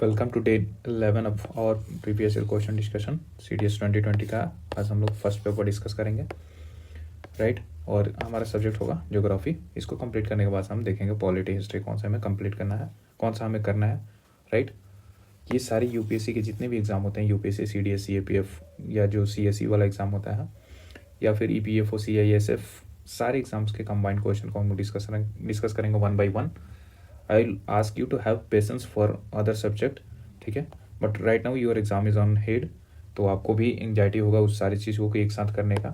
Welcome to day 11 of और previous year question discussion CDS 2020 का। आज हम लोग फर्स्ट पेपर डिस्कस करेंगे, राइट। और हमारा सब्जेक्ट होगा ज्योग्राफी। इसको कंप्लीट करने के बाद हम देखेंगे पॉलिटी, हिस्ट्री कौन सा हमें कंप्लीट करना है, कौन सा हमें करना है, राइट। ये सारे यूपीएससी के जितने भी एग्ज़ाम होते हैं, यूपीएससी, CDS, CAPF या जो CSE वाला एग्ज़ाम होता है, या फिर EPFO, CISF, सारे एग्जाम्स के कंबाइंड क्वेश्चन को हम डिस्कस करेंगे one by one. I will ask you to have patience for other subject, ठीक है। But right now your exam is on head, तो आपको भी एंग्जाइटी होगा उस सारी चीज़ों को एक साथ करने का,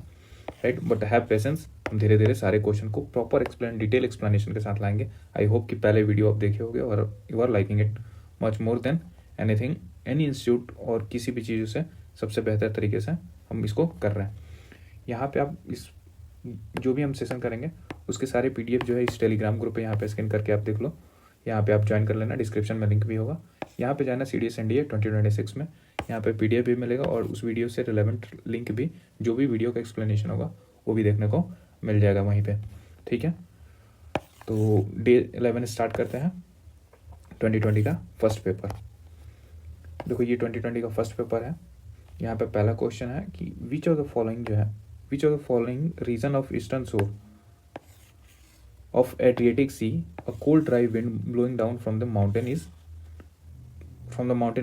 राइट। बट हैव पेशेंस, हम धीरे धीरे सारे क्वेश्चन को प्रॉपर डिटेल एक्सप्लेनेशन के साथ लाएंगे। आई होप कि पहले वीडियो आप देखे होगे और you are liking it much more than anything, any institute और किसी भी चीज़ों से सबसे बेहतर तरीके से हम इसको कर रहे हैं। यहाँ पे आप इस जो भी हम सेशन करेंगे उसके सारे PDF जो है इस टेलीग्राम ग्रुप पे यहाँ पे स्कैन करके आप देख लो। यहाँ पे आप ज्वाइन कर लेना, डिस्क्रिप्शन में लिंक भी होगा। यहाँ पे जाना CDS NDA 2026 में, यहाँ पे PDF भी मिलेगा और उस वीडियो से रिलेवेंट लिंक भी, जो भी वीडियो का एक्सप्लेनेशन होगा वो भी देखने को मिल जाएगा वहीं पे, ठीक है। तो डे 11 स्टार्ट करते हैं 2020 का फर्स्ट पेपर। देखो ये 2020 का फर्स्ट पेपर है। यहाँ पे पहला क्वेश्चन है कि विच ऑफ द फॉलोइंग जो है, which of the following region of eastern shore of Adriatic Sea, a cold dry wind blowing down from the mountain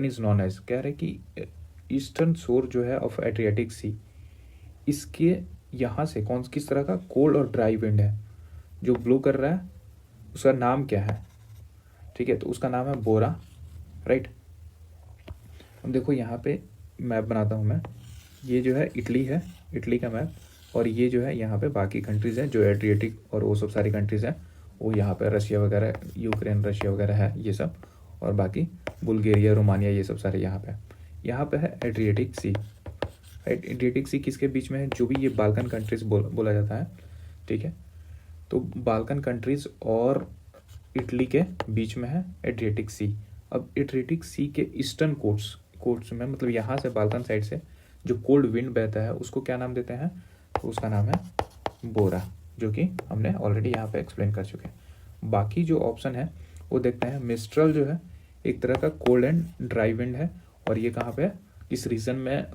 is known as। कह रहे कि ईस्टर्न शोर जो है ऑफ एड्रियाटिक सी, इसके यहाँ से किस तरह का कोल्ड और ड्राई विंड है जो ब्लो कर रहा है, उसका नाम क्या है, ठीक है। तो उसका नाम है बोरा, राइट। अब देखो यहाँ पे मैप बनाता हूँ मैं, ये जो है इटली है, इटली का मैप, और ये जो है यहाँ पे बाकी कंट्रीज़ हैं जो एड्रियाटिक और वो सब सारी कंट्रीज़ हैं, वो यहाँ पे रशिया वगैरह, यूक्रेन, रशिया वगैरह है ये सब, और बाकी बुल्गारिया, रोमानिया, ये सब सारे यहाँ पे है एड्रियाटिक सी, राइट। एड्रियाटिक सी किसके बीच में है, जो भी ये बाल्कन कंट्रीज़ बोला जाता है, ठीक है। तो बाल्कन कंट्रीज़ और इटली के बीच में है एड्रियाटिक सी। अब एड्रियाटिक सी के ईस्टर्न कोर्ट्स में, मतलब यहाँ से बाल्कन साइड से जो कोल्ड विंड बहता है उसको क्या नाम देते हैं, तो उसका नाम है बोरा, जो कि हमने ऑलरेडी यहाँ पे एक्सप्लेन कर चुके हैं। बाकी जो ऑप्शन है वो देखते हैं। मिस्ट्रल जो है एक तरह का कोल्ड एंड ड्राई विंड है, और ये कहाँ पे, इस रीजन में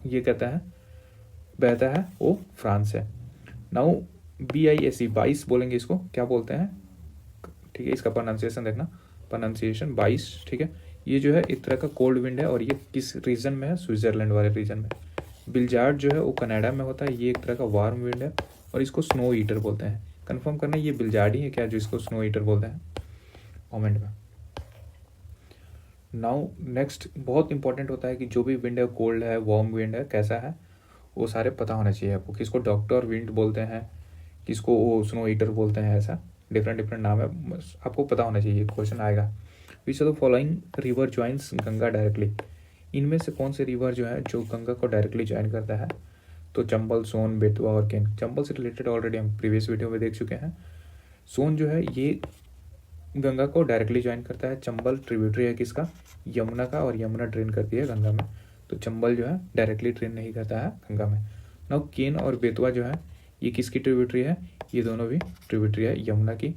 ये कहता है बहता है, वो फ्रांस है। नाउ BISE, 22 बोलेंगे इसको, क्या बोलते हैं, ठीक है। इसका प्रोनाउंसिएशन देखना, प्रोनाउंसिएशन 22, ठीक है। ये जो है एक तरह का कोल्ड विंड है, और ये किस रीजन में है, स्विट्जरलैंड वाले रीजन में। बिलजार्ड जो है वो कनाडा में होता है, ये एक तरह का वार्म विंड है, और इसको स्नो ईटर बोलते हैं। कंफर्म करना ये बिलजार्ड ही है क्या जो इसको स्नो ईटर बोलते हैं, कमेंट में। नाउ नेक्स्ट बहुत इंपॉर्टेंट होता है कि जो भी विंड है, कोल्ड है, वार्म विंड है, कैसा है, वो सारे पता होना चाहिए आपको। किसको डॉक्टर विंड बोलते हैं, किसको वो स्नो ईटर बोलते हैं, ऐसा डिफरेंट नाम है, आपको पता होना चाहिए, क्वेश्चन आएगा। विच of the following river joins Ganga directly, इनमें से कौन से रिवर जो है जो गंगा को डायरेक्टली ज्वाइन करता है, तो चंबल, सोन, बेतवा और केन। चंबल से रिलेटेड ऑलरेडी हम प्रीवियस वीडियो में देख चुके हैं। सोन जो है ये गंगा को डायरेक्टली ज्वाइन करता है। चंबल ट्रिब्यूटरी है किसका, यमुना का, और यमुना ड्रेन करती है गंगा में, तो चंबल जो है डायरेक्टली ड्रेन नहीं करता है गंगा में। नाउ केन और बेतवा जो है ये किसकी ट्रिब्यूटरी है, ये दोनों भी ट्रिब्यूटरी है यमुना की,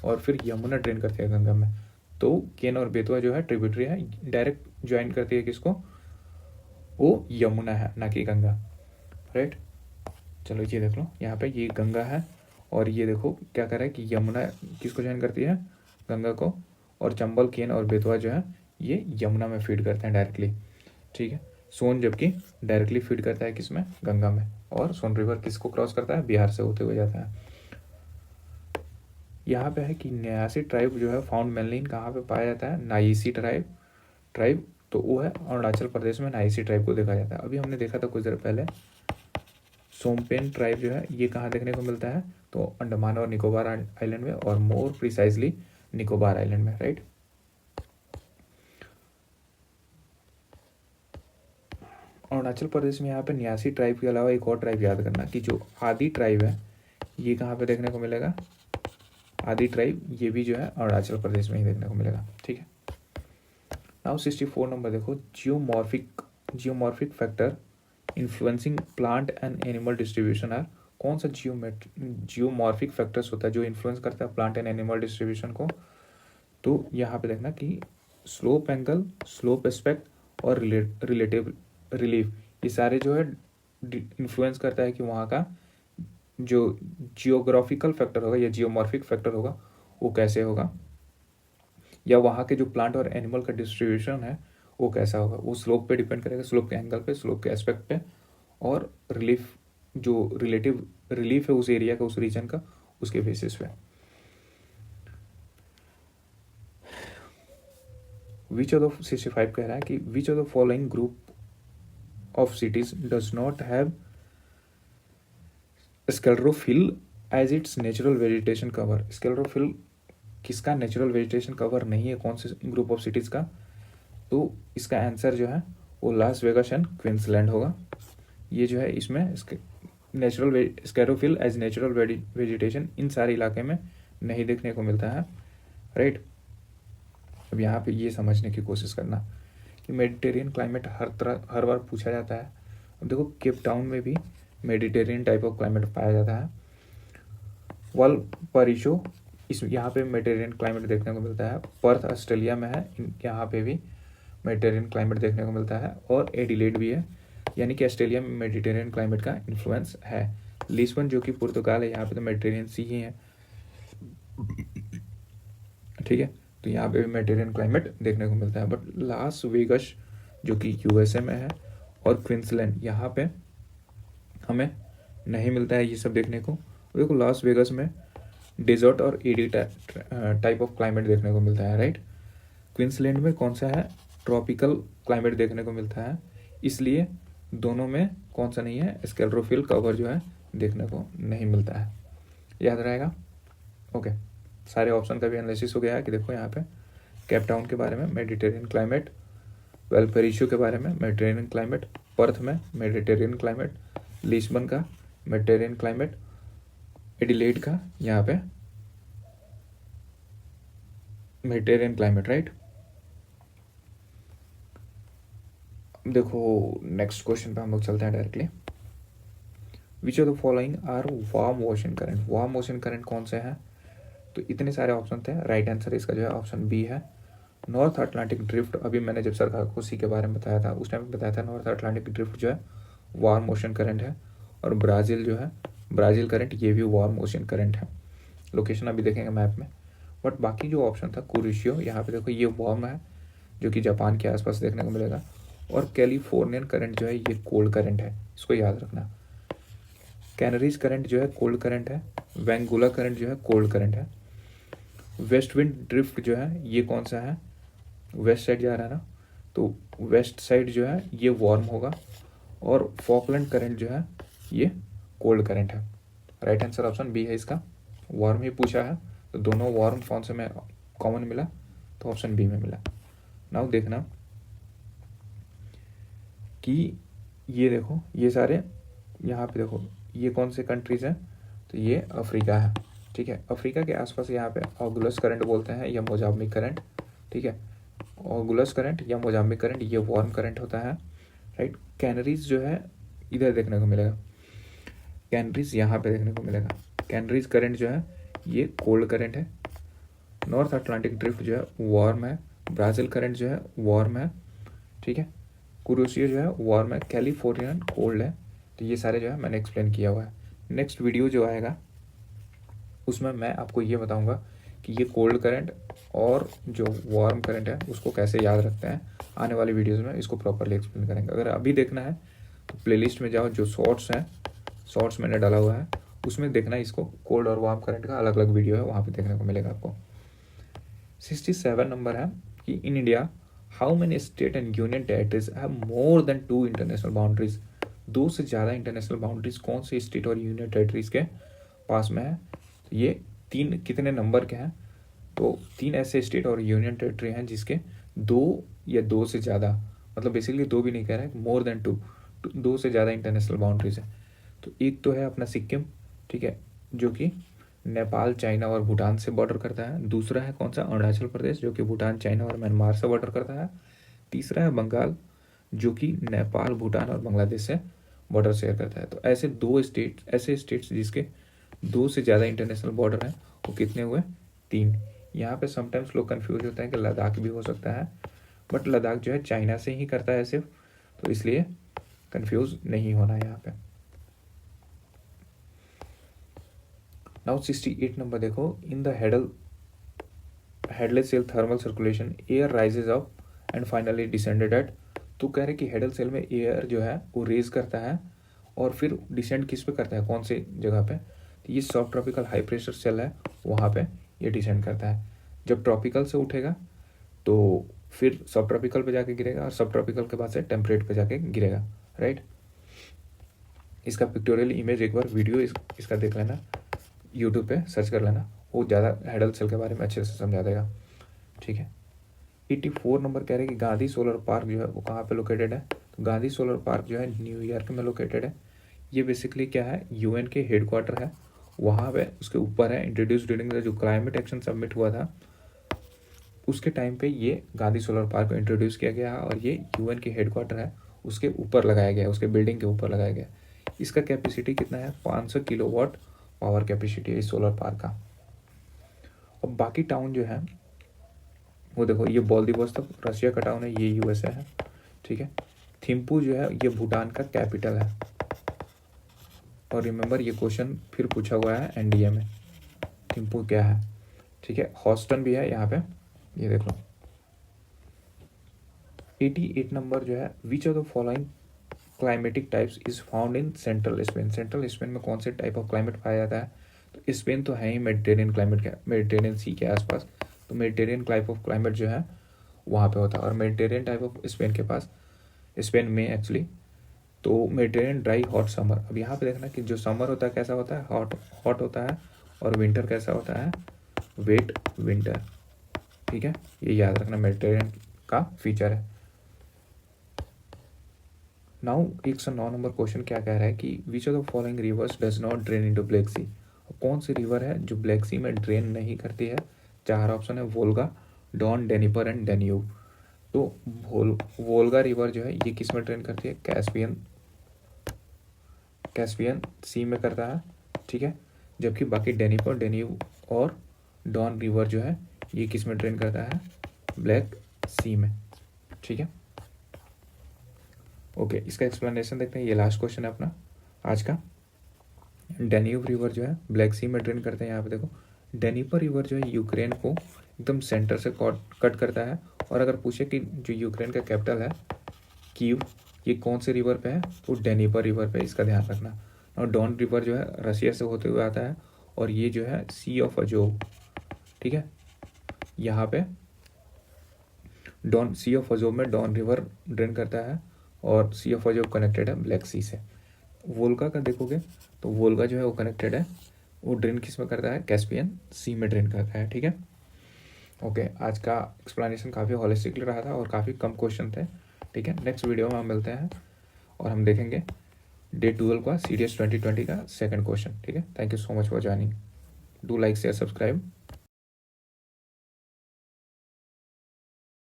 और फिर यमुना ड्रेन करती है गंगा में। तो केन और बेतवा जो है ट्रिब्यूटरी है, डायरेक्ट ज्वाइन करती है किसको, वो यमुना है, ना कि गंगा, राइट। चलो ये देख लो, यहाँ पे ये गंगा है, और ये देखो क्या कर रहा है कि यमुना किसको ज्वाइन करती है, गंगा को, और चंबल, केन और बेतवा जो है ये यमुना में फीड करते हैं डायरेक्टली, ठीक है। सोन जबकि डायरेक्टली फीड करता है किसमें, गंगा में, और सोन रिवर किसको क्रॉस करता है, बिहार से होते हुए जाता है। यहाँ पे है कि न्यासी ट्राइब जो है फाउंड मेनली कहाँ पे पाया जाता है, नाइसी ट्राइब, तो वो है अरुणाचल प्रदेश में नाइसी ट्राइब को देखा जाता है। अभी हमने देखा था कुछ देर पहले सोमपेन ट्राइब जो है ये कहाँ देखने को मिलता है, तो अंडमान और निकोबार आइलैंड में, और मोर प्रिसाइजली निकोबार आइलैंड में, राइट। अरुणाचल प्रदेश में यहाँ पे न्यासी ट्राइब के अलावा एक और ट्राइब याद करना कि जो आदि ट्राइब है ये कहाँ पे देखने को मिलेगा, आदि ट्राइब ये भी जो है अरुणाचल प्रदेश में ही देखने को मिलेगा, ठीक है। नाउ 64 नंबर देखो, geomorphic factor influencing plant and animal distribution are. कौन सा जियोमॉर्फिक फैक्टर्स होता है जो इन्फ्लुएंस करता है प्लांट एंड एनिमल डिस्ट्रीब्यूशन को, तो यहाँ पे देखना कि स्लोप एंगल, स्लोप एस्पेक्ट और रिलेटिव रिलीफ, ये सारे जो है इन्फ्लुएंस करता है कि वहाँ का जो जियोग्राफिकल फैक्टर होगा या जियोमॉर्फिक फैक्टर होगा वो कैसे होगा, या वहाँ के जो प्लांट और एनिमल का डिस्ट्रीब्यूशन है वो कैसा होगा। वो स्लोप पे डिपेंड करेगा, स्लोप के एंगल पे, स्लोप के एस्पेक्ट पे, और रिलीफ जो रिलेटिव रिलीफ है उस एरिया का, उस रीजन का, उसके बेसिस पे। विच ऑफ द 65 कह रहा है कि which of the following group of cities does not have sclerophyll as its natural vegetation cover. Sclerophyll किसका नेचुरल वेजिटेशन कवर नहीं है, कौन से ग्रुप ऑफ सिटीज का? तो इसका आंसर जो है वो लास वेगास एंड क्वींसलैंड होगा। ये जो है इसमें इसके नेचुरल स्क्लेरोफिल एज नेचुरल वेजिटेशन इन सारे इलाके में नहीं देखने को मिलता है, राइट। अब यहाँ पे ये समझने की कोशिश करना कि मेडिटेरियन क्लाइमेट हर बार पूछा जाता है। अब देखो केप टाउन में भी मेडिटेरियन टाइप ऑफ क्लाइमेट पाया जाता है। वल्पराइसो इस यहाँ पे मेडिटेरियन क्लाइमेट देखने को मिलता है। पर्थ ऑस्ट्रेलिया में है, यहाँ पे भी मेडिटेरियन क्लाइमेट देखने को मिलता है। और एडिलेड भी है, यानी कि ऑस्ट्रेलिया में मेडिटेरियन क्लाइमेट का इन्फ्लुएंस है। लिस्बन जो कि पुर्तगाल है, यहाँ पे तो मेडिटेरियन सी ही है, ठीक है। तो यहाँ पे भी मेडिटेरियन क्लाइमेट देखने को मिलता है। बट लास वेगास जो कि यूएसए में है और क्वींसलैंड यहाँ पे हमें नहीं मिलता है ये सब देखने को। देखो लास वेगास में डेजर्ट और एडी टाइप ऑफ क्लाइमेट देखने को मिलता है, राइट। क्वींसलैंड में कौन सा है, ट्रॉपिकल क्लाइमेट देखने को मिलता है। इसलिए दोनों में कौन सा नहीं है, स्क्लेरोफिल कवर जो है देखने को नहीं मिलता है। याद रहेगा, ओके। सारे ऑप्शन का भी एनालिसिस हो गया है कि देखो यहाँ पे केप टाउन के बारे में मेडिटेरियन क्लाइमेट, वैल्पराइसो के बारे में मेडिटेरियन क्लाइमेट, पर्थ में मेडिटेरियन क्लाइमेट, लिस्बन का मेडिटेरियन क्लाइमेट, एडिलेड का यहाँ पे मेडिटेरियन क्लाइमेट, राइट। देखो नेक्स्ट क्वेश्चन पे हम लोग चलते हैं directly. Which of the following are warm ocean current. Warm ocean current कौन से हैं? तो इतने सारे ऑप्शन थे, राइट आंसर इसका जो है ऑप्शन बी है, नॉर्थ अटलांटिक ड्रिफ्ट। अभी मैंने जब सरकाकोसी के बारे में बताया था उस टाइम बताया था नॉर्थ अटलांटिक ड्रिफ्ट जो है वार्म ओशन करंट है। और ब्राज़ील जो है ब्राज़ील करंट, ये भी वार्म ओशन करंट है। लोकेशन अभी देखेंगे मैप में। बट बाकी जो ऑप्शन था कुरिशियो, यहाँ पे देखो ये वार्म है जो कि जापान के आसपास देखने को मिलेगा। और कैलिफोर्नियन करंट जो है ये कोल्ड करंट है, इसको याद रखना। कैनरीज करंट जो है कोल्ड करंट है। वेंगुला करंट जो है कोल्ड करंट है। वेस्ट विंड ड्रिफ्ट जो है ये कौन सा है, वेस्ट साइड जा रहा है ना, तो वेस्ट साइड जो है ये वार्म होगा। और फॉकलैंड करंट जो है ये कोल्ड करंट है। राइट आंसर ऑप्शन बी है इसका, वार्म ही पूछा है तो दोनों वार्म कौन से में कॉमन मिला, तो ऑप्शन बी में मिला। नाउ देखना कि ये देखो ये सारे यहाँ पे देखो ये कौन से कंट्रीज हैं, तो ये अफ्रीका है, ठीक है। अफ्रीका के आसपास यहाँ पे ऑगुलस करंट बोलते हैं या मोजाम्बिक करंट, ठीक है। ऑगुलस करंट या मोजाम्बिक करंट ये वार्म करंट होता है, राइट। कैनरीज जो है इधर देखने को मिलेगा, कैनरीज यहाँ पे देखने को मिलेगा। कैनरीज करंट जो है ये कोल्ड करंट है। नॉर्थ अटलांटिक ड्रिफ्ट जो है वार्म है। ब्राज़ील करंट जो है वार्म है, ठीक है। कुरोशियो जो है वार्म है। कैलिफोर्नियन कोल्ड है। तो ये सारे जो है मैंने एक्सप्लेन किया हुआ है। नेक्स्ट वीडियो जो आएगा उसमें मैं आपको ये बताऊंगा कि ये कोल्ड करंट और जो वार्म करंट है उसको कैसे याद रखते हैं। आने वाली वीडियोस में इसको प्रॉपरली एक्सप्लेन करेंगे। अगर अभी देखना है तो प्लेलिस्ट में जाओ, जो शॉर्ट्स हैं, शॉर्ट्स मैंने डाला हुआ है उसमें देखना, इसको कोल्ड और वार्म करंट का अलग अलग वीडियो है, वहाँ पे देखने को मिलेगा आपको। 67 नंबर है कि in India how many state and union territories have more than 2 international boundaries. 2 से ज़्यादा इंटरनेशनल बाउंड्रीज कौन से स्टेट और यूनियन टेरिटरीज के पास में है? तो ये 3 कितने नंबर के हैं? तो 3 ऐसे स्टेट और यूनियन टेरिटरी हैं जिसके 2 या 2 से ज़्यादा, मतलब बेसिकली 2 भी नहीं कह रहा है, मोर देन 2 से ज़्यादा इंटरनेशनल बाउंड्रीज है। तो एक तो है अपना सिक्किम, ठीक है, जो कि नेपाल, चाइना और भूटान से बॉर्डर करता है। दूसरा है कौन सा, अरुणाचल प्रदेश, जो कि भूटान, चाइना और म्यांमार से बॉर्डर करता है। तीसरा है बंगाल, जो कि नेपाल, भूटान और बांग्लादेश से बॉर्डर शेयर करता है। तो ऐसे 2 स्टेट, ऐसे स्टेट्स जिसके 2 से ज़्यादा इंटरनेशनल बॉर्डर हैं वो कितने हुए? 3। यहाँ पे समटाइम्स लोग कंफ्यूज होते हैं कि लद्दाख भी हो सकता है, बट लद्दाख जो है चाइना से ही करता है सिर्फ, तो इसलिए कंफ्यूज नहीं होना यहाँ पे। नाउ 68 नंबर देखो, in the Hadley's cell thermal circulation air rises up and finally descended at. तो कह रहे कि हेडल सेल में एयर जो है वो रेज करता है और फिर डिसेंड किस पे करता है, कौन से जगह पे, तो ये सब ट्रॉपिकल हाई प्रेशर सेल है वहाँ पे ये डिसेंड करता है। जब ट्रॉपिकल से उठेगा तो फिर सब ट्रॉपिकल पे जाके गिरेगा और सब ट्रॉपिकल के बाद से टेम्परेट पे जाके गिरेगा, राइट। इसका पिक्टोरियल इमेज एक बार वीडियो इसका देख लेना, यूट्यूब पे सर्च कर लेना, वो ज़्यादा हेडल सेल के बारे में अच्छे से समझा देगा, ठीक है। 84 नंबर कह रहे हैं कि गांधी सोलर पार्क जो है वो कहाँ पे लोकेटेड है। तो गांधी सोलर पार्क जो है न्यूयॉर्क में लोकेटेड है। ये बेसिकली क्या है, यूएन के हेडक्वार्टर है वहाँ पे, उसके ऊपर है। इंट्रोड्यूस ड्यूरिंग द जो क्लाइमेट एक्शन सबमिट हुआ था उसके टाइम पे ये गांधी सोलर पार्क को इंट्रोड्यूस किया गया और ये यूएन के हेडक्वार्टर है उसके ऊपर लगाया गया, उसके बिल्डिंग के ऊपर लगाया गया। इसका कैपेसिटी कितना है, 500 किलोवाट पावर कैपेसिटी है इस सोलर पार्क का। अब बाकी टाउन जो है वो देखो, ये व्लादिवोस्तोक रशिया का टाउन है, ये यूएसए है, ठीक है। थिम्पू जो है ये भूटान का कैपिटल है। और रिमेंबर ये क्वेश्चन फिर पूछा हुआ है एनडीए में, थिम्पू क्या है, ठीक है। हॉस्टन भी है यहाँ पे, ये देख लो। 88 नंबर जो है, which of the following climatic types is found in central Spain. Central Spain में कौन से टाइप ऑफ क्लाइमेट पाया जाता है, तो स्पेन तो है ही मेडिटेरियन क्लाइमेट का, मेडिटेरियन सी के आसपास, तो मेडिटेरियन टाइप ऑफ क्लाइमेट जो है वहाँ पे होता है। और मेडिटेरियन टाइप ऑफ स्पेन के पास, स्पेन में एक्चुअली, तो मेडिटेरियन ड्राई हॉट समर। अब यहाँ पे देखना कि जो समर होता है कैसा होता है, हॉट होता है, और विंटर कैसा होता है, वेट विंटर, ठीक है। ये याद रखना, मेडिटेरियन का फीचर है। नाउ 109 नंबर क्वेश्चन क्या कह रहा है कि which of the following rivers does not drain into black sea. कौन सी रिवर है जो ब्लैक सी में ड्रेन नहीं करती है। 4 ऑप्शन है, वोल्गा, डॉन, डेनिपर एंड डेन्यूब। तो वोल्गा रिवर जो है ये किस में ड्रेन करती है, कैस्पियन सी में करता है, ठीक है। जबकि बाकी डेनिपर, डेन्यूब और डॉन रिवर जो है ये किस में ड्रेन करता है, ब्लैक सी में, ठीक है। ओके, इसका एक्सप्लेनेशन देखते हैं। ये लास्ट क्वेश्चन है अपना आज का। डेन्यूब रिवर जो है ब्लैक सी में ड्रेन करते हैं। यहाँ पे देखो, डेनिपर रिवर जो है यूक्रेन को एकदम सेंटर से कट करता है। और अगर पूछे कि जो यूक्रेन का कैपिटल है कीव, ये कौन से रिवर पे है, तो डेनिपर रिवर पे, इसका ध्यान रखना। और डॉन रिवर जो है रशिया से होते हुए आता है और ये जो है सी ऑफ अजोव, ठीक है। यहाँ पे सी ऑफ अजोव में डॉन रिवर ड्रेन करता है और सी ऑफ अजोव कनेक्टेड है ब्लैक सी से। वोल्गा का देखोगे तो वोल्गा जो है वो कनेक्टेड है, वो ड्रेन किस में करता है, कैस्पियन सी में ड्रेन करता है, ठीक है। ओके, आज का एक्सप्लेनेशन काफ़ी हॉलिस्टिकली रहा था और काफ़ी कम क्वेश्चन थे, ठीक है। नेक्स्ट वीडियो में हम मिलते हैं और हम देखेंगे डे 12 का CDS 2020 का सेकंड क्वेश्चन, ठीक है। Thank you so much for joining. Do like share subscribe.